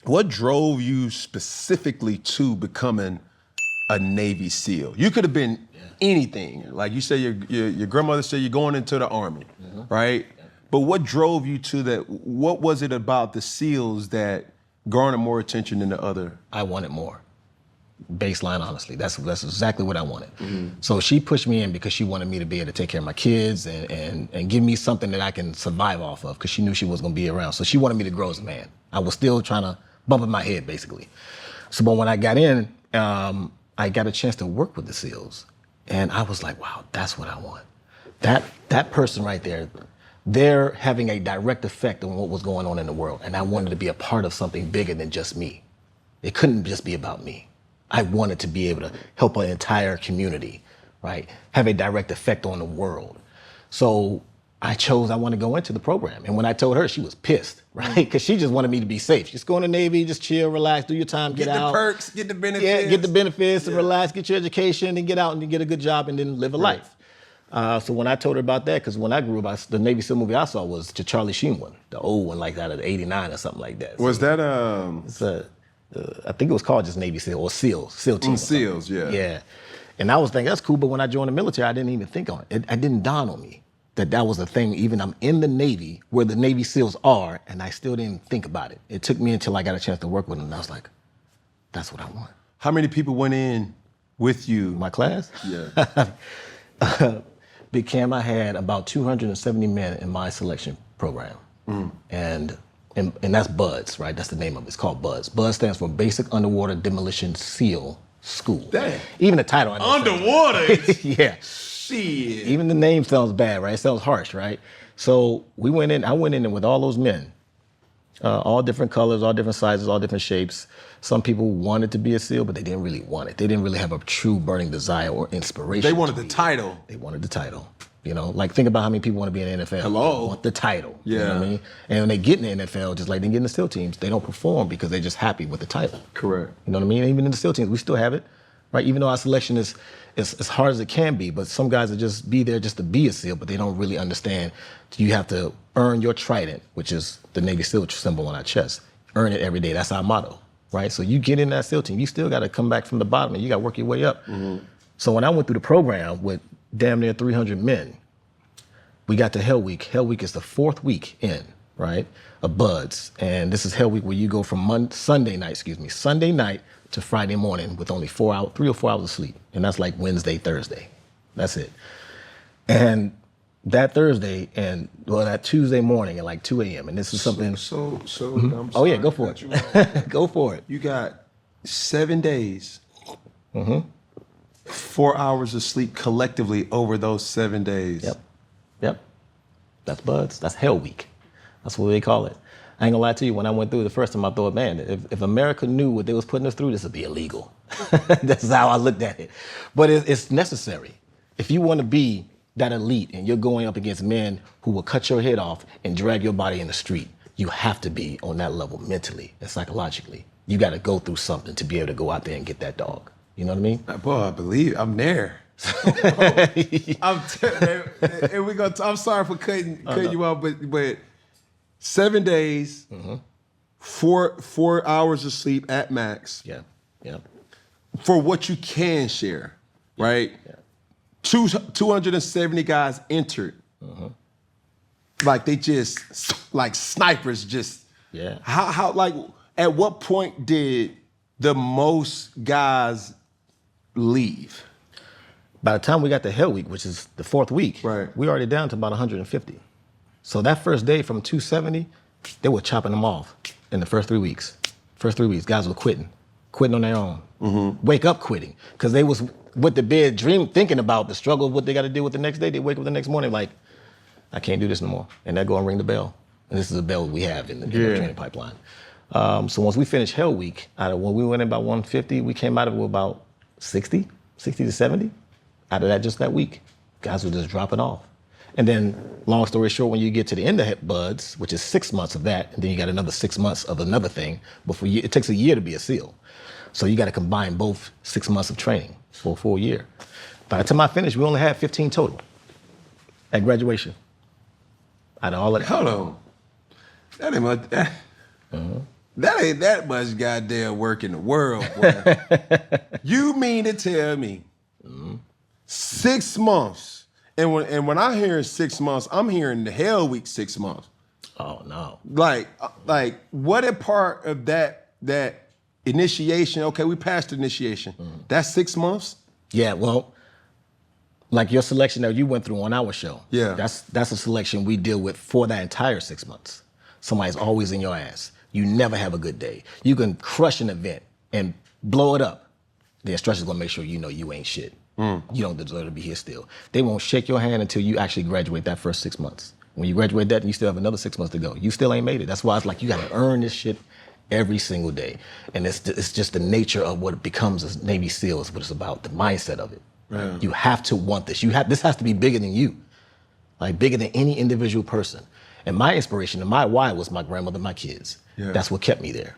What drove you specifically to becoming a Navy SEAL? You could have been anything. Like you say, your grandmother said you're going into the Army, right? Yeah. But what drove you to that? What was it about the SEALs that garnered more attention than the other? I wanted more. Baseline, honestly, that's exactly what I wanted. So she pushed me in because she wanted me to be able to take care of my kids and give me something that I can survive off of, because she knew she was going to be around. So she wanted me to grow as a man. I was still trying to bump in my head, basically. So, but when I got in, I got a chance to work with the SEALs, and I was like, wow, that's what I want. That person right there, they're having a direct effect on what was going on in the world, and I wanted to be a part of something bigger than just me. It couldn't just be about me. I wanted to be able to help an entire community, right? Have a direct effect on the world. So I want to go into the program. And when I told her, she was pissed, right? Because she just wanted me to be safe. Just go in the Navy, just chill, relax, do your time, get out. Get the perks, get the benefits. Yeah, get the benefits and relax, get your education and get out and get a good job and then live a life. So when I told her about that, because when I grew up, the Navy SEAL movie I saw was the Charlie Sheen one, the old one like that of '89 or something like that. Was that I think it was called just Navy SEAL or SEAL team. SEALs, yeah. Yeah. And I was thinking, that's cool, but when I joined the military, I didn't even think on it. It didn't dawn on me that was a thing. Even I'm in the Navy where the Navy SEALs are, and I still didn't think about it. It took me until I got a chance to work with them, and I was like, that's what I want. How many people went in with you? My class? Yeah. Big Cam, I had about 270 men in my selection program. And that's BUDS, right? That's the name of it. It's called BUDS. BUDS stands for Basic Underwater Demolition SEAL School. Dang. Even the title. Underwater? Yeah. Shit. Even the name sounds bad, right? It sounds harsh, right? So I went in with all those men, all different colors, all different sizes, all different shapes. Some people wanted to be a SEAL, but they didn't really want it. They didn't really have a true burning desire or inspiration. They wanted the title. They wanted the title. You know, like think about how many people want to be in the NFL. Hello. They want the title. Yeah. You know what I mean? And when they get in the NFL, just like they get in the SEAL teams, they don't perform because they're just happy with the title. Correct. You know what I mean? Even in the SEAL teams, we still have it, right? Even though our selection is as hard as it can be, but some guys will just be there just to be a SEAL, but they don't really understand you have to earn your trident, which is the Navy SEAL symbol on our chest. Earn it every day. That's our motto, right? So you get in that SEAL team, you still got to come back from the bottom and you got to work your way up. So when I went through the program with damn near 300 men, we got to Hell Week. Hell Week is the 4th week in, right, of BUDS. And this is Hell Week where you go from Sunday night to Friday morning with only 3 or 4 hours of sleep. And that's like Wednesday, Thursday. That's it. And that Thursday that Tuesday morning at like 2 a.m. And this is something. I'm sorry, oh yeah, go for it. Go for it. You got 7 days. 4 hours of sleep collectively over those 7 days. Yep. That's BUDS. That's Hell Week. That's what they call it. I ain't gonna lie to you, when I went through the first time, I thought, man, if America knew what they was putting us through, this would be illegal. That's how I looked at it. But it's necessary. If you want to be that elite and you're going up against men who will cut your head off and drag your body in the street, you have to be on that level mentally and psychologically. You got to go through something to be able to go out there and get that dog. You know what I mean? Boy, I believe I'm there. I'm sorry for cutting you off, but 7 days, 4 hours of sleep at max. Yeah. For what you can share, right? Yeah. 270 guys entered. Like they just, like snipers just. Yeah. How like, at what point did the most guys leave? By the time we got to Hell Week, which is the 4th week, right, we already down to about 150. So that first day from 270, they were chopping them off in the first 3 weeks. Guys were quitting on their own. Wake up quitting, because they was with the bed thinking about the struggle of what they got to deal with the next day. They wake up the next morning like, I can't do this no more. And they go and ring the bell. And this is a bell we have in the training pipeline. So once we finished Hell Week, when we went in about 150, we came out of it with about 60 to 70. Out of that, just that week, guys were just dropping off. And then, long story short, when you get to the end of BUDS, which is 6 months of that, and then you got another 6 months of another thing, it takes a year to be a SEAL. So you got to combine both 6 months of training for a full year. By the time I finished, we only had 15 total at graduation. Out of all of that. Hold on. That ain't much. That ain't that much goddamn work in the world, boy. You mean to tell me 6 months? And when I hear 6 months, I'm hearing the hell week 6 months. Oh no. Like what a part of that initiation? Okay, we passed the initiation. That's 6 months. Yeah, well, like your selection that you went through on our show. Yeah. That's a selection we deal with for that entire 6 months. Somebody's always in your ass. You never have a good day. You can crush an event and blow it up. The instructor's gonna make sure you know you ain't shit. You don't deserve to be here still. They won't shake your hand until you actually graduate that first 6 months. When you graduate that, you still have another 6 months to go. You still ain't made it. That's why it's like you gotta earn this shit every single day. And it's just the nature of what it becomes as Navy SEAL is what it's about, the mindset of it. Yeah. You have to want this. This has to be bigger than you, like bigger than any individual person. And my inspiration and my why was my grandmother, my kids. Yeah. That's what kept me there.